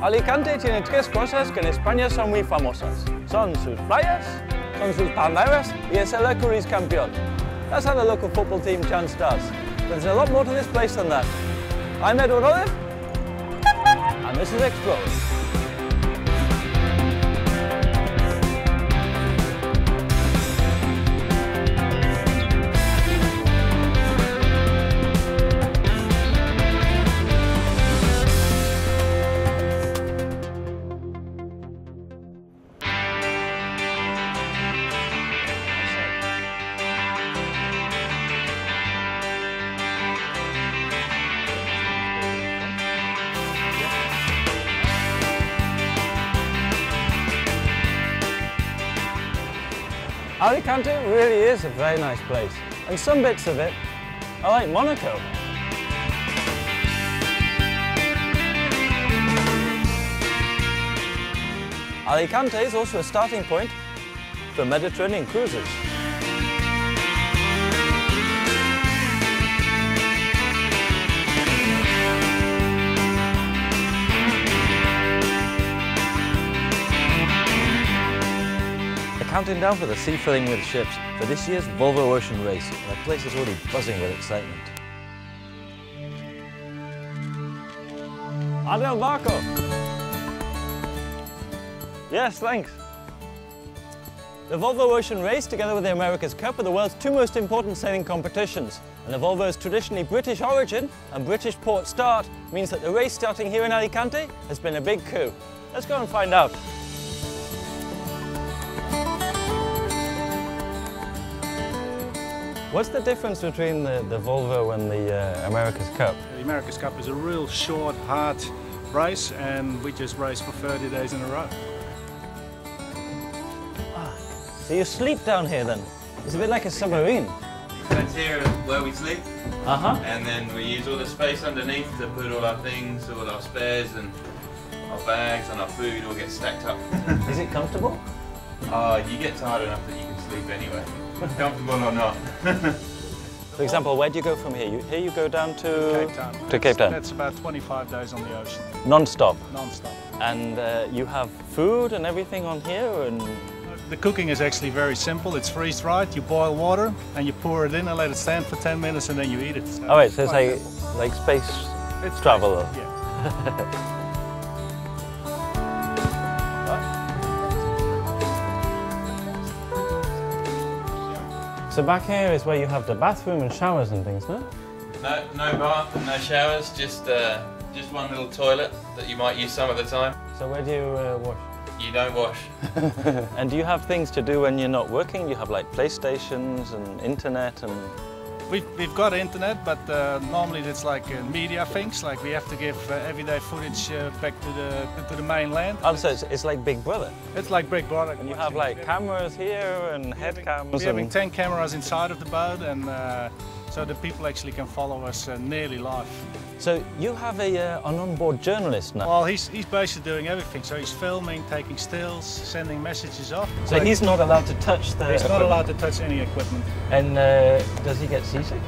Alicante tiene tres cosas que en España son muy famosas. Son sus playas, son sus palmeras y es el Hercules campeón. That's how the local football team chants does. But there's a lot more to this place than that. I'm Edward-Olive, and this is Explode. Alicante really is a very nice place, and some bits of it are like Monaco. Alicante is also a starting point for Mediterranean cruises. Counting down for the sea filling with ships for this year's Volvo Ocean Race, and the place is already buzzing with excitement. Adel Barco. Yes, thanks. The Volvo Ocean Race, together with the America's Cup, are the world's two most important sailing competitions. And the Volvo's traditionally British origin and British port start means that the race starting here in Alicante has been a big coup. Let's go and find out. What's the difference between the Volvo and the America's Cup? The America's Cup is a real short, hard race, and we just race for 30 days in a row. So you sleep down here then? It's a bit like a submarine. That's here where we sleep. Uh-huh. And then we use all the space underneath to put all our things, all our spares and our bags and our food all get stacked up. Is it comfortable? You get tired enough that you can sleep anyway. Comfortable or not. For example, where do you go from here? Here you go down to Cape Town. To Cape Town. That's about 25 days on the ocean. Non-stop? Non-stop. And you have food and everything on here? And the cooking is actually very simple. It's freeze-dried. You boil water and you pour it in and let it stand for 10 minutes and then you eat it. So all right, so it's like space travel. Yeah. So back here is where you have the bathroom and showers and things, no? No bath and no showers, just one little toilet that you might use some of the time. So where do you wash? You don't wash. And do you have things to do when you're not working? You have like PlayStations and internet and... We've got internet, but normally it's like media things, like we have to give everyday footage back to the mainland. Oh, so it's like Big Brother? It's like Big Brother. And you have like cameras here and head cams? We're having 10 cameras inside of the boat, and so the people actually can follow us nearly live. So you have an onboard journalist now? Well, he's basically doing everything. So he's filming, taking stills, sending messages off. So he's not allowed to touch the He's not allowed to touch any equipment. And does he get seasick?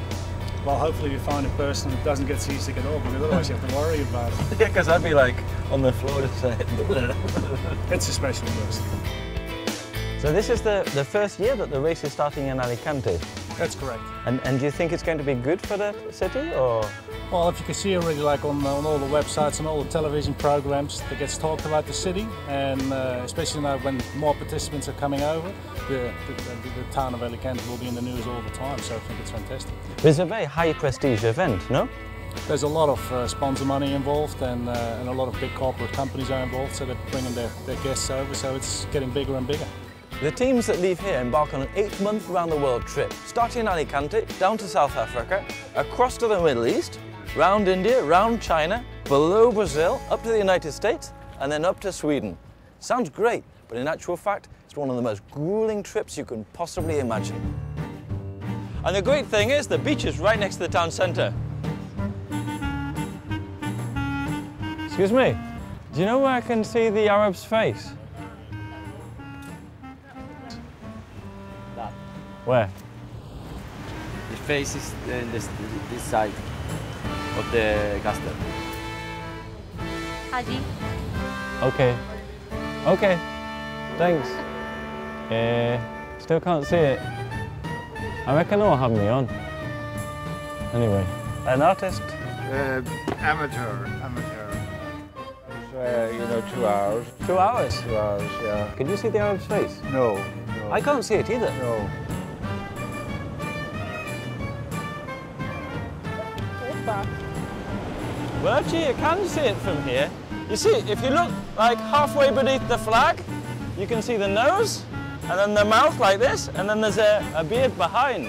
Well, hopefully we find a person that doesn't get seasick at all, because otherwise you have to worry about it. Yeah, because I'd be like on the floor to say It's a special person. So this is the first year that the race is starting in Alicante? That's correct. And do you think it's going to be good for the city, or...? Well, if you can see already, like on all the websites and all the television programs, that gets talked about the city, and especially now when more participants are coming over, the town of Alicante will be in the news all the time, so I think it's fantastic. It's a very high prestige event, no? There's a lot of sponsor money involved, and a lot of big corporate companies are involved, so they're bringing their guests over, so it's getting bigger and bigger. The teams that leave here embark on an 8-month round-the-world trip, starting in Alicante, down to South Africa, across to the Middle East, round India, round China, below Brazil, up to the United States, and then up to Sweden. Sounds great, but in actual fact, it's one of the most grueling trips you can possibly imagine. And the great thing is, the beach is right next to the town centre. Excuse me, do you know where I can see the Arab's face? That. Where? The face is this side of the castle. Allí. Okay. Okay. Thanks. Still can't see it. I reckon I'll have me on. Anyway. An artist? Amateur. You know, 2 hours. 2 hours? 2 hours, yeah. Can you see the Arab's face? No. I can't see it either. No. Well, actually, you can see it from here. You see, if you look like halfway beneath the flag, you can see the nose, and then the mouth like this, and then there's a beard behind.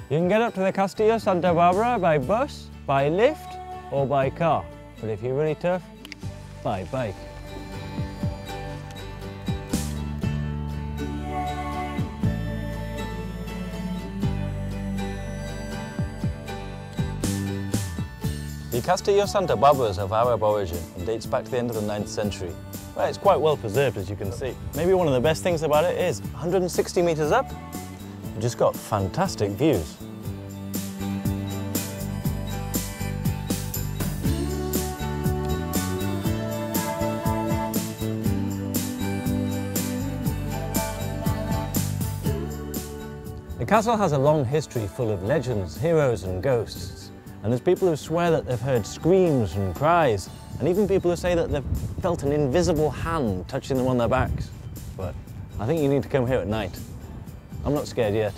You can get up to the Castillo Santa Barbara by bus, by lift, or by car. But if you're really tough, by bike. The Castillo Santa Barbara is of Arab origin and dates back to the end of the 9th century. Well, it's quite well preserved, as you can see. Maybe one of the best things about it is 160 metres up, you've just got fantastic views. The castle has a long history full of legends, heroes and ghosts. And there's people who swear that they've heard screams and cries, and even people who say that they've felt an invisible hand touching them on their backs. But I think you need to come here at night. I'm not scared yet.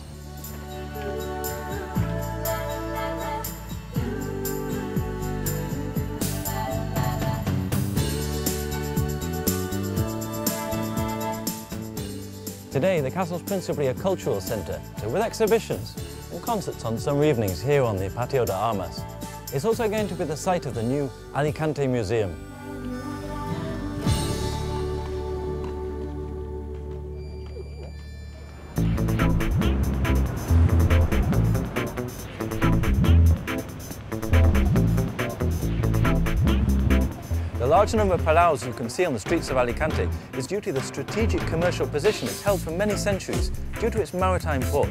Today, the castle's principally a cultural centre, with exhibitions and concerts on summer evenings here on the Patio de Armas. It's also going to be the site of the new Alicante Museum. The large number of paraus you can see on the streets of Alicante is due to the strategic commercial position it's held for many centuries due to its maritime port.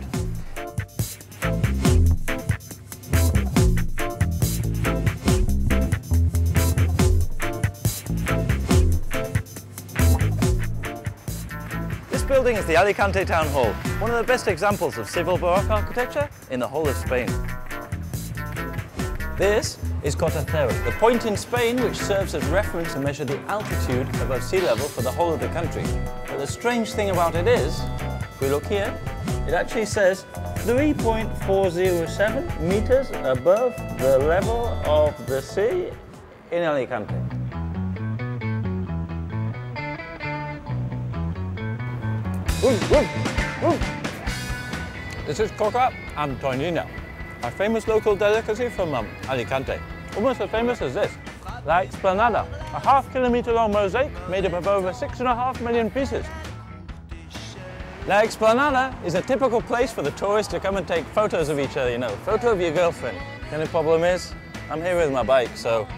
This building is the Alicante Town Hall, one of the best examples of civil Baroque architecture in the whole of Spain. This is Terra, the point in Spain which serves as reference to measure the altitude above sea level for the whole of the country. But the strange thing about it is, if we look here, it actually says 3.407 meters above the level of the sea in Alicante. This is coca and tornina, a famous local delicacy from Alicante. Almost as famous as this, La Explanada, a half-kilometre long mosaic made up of over 6.5 million pieces. La Explanada is a typical place for the tourists to come and take photos of each other, you know, photo of your girlfriend. The only problem is, I'm here with my bike, so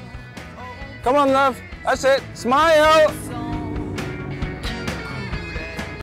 come on love, that's it, smile!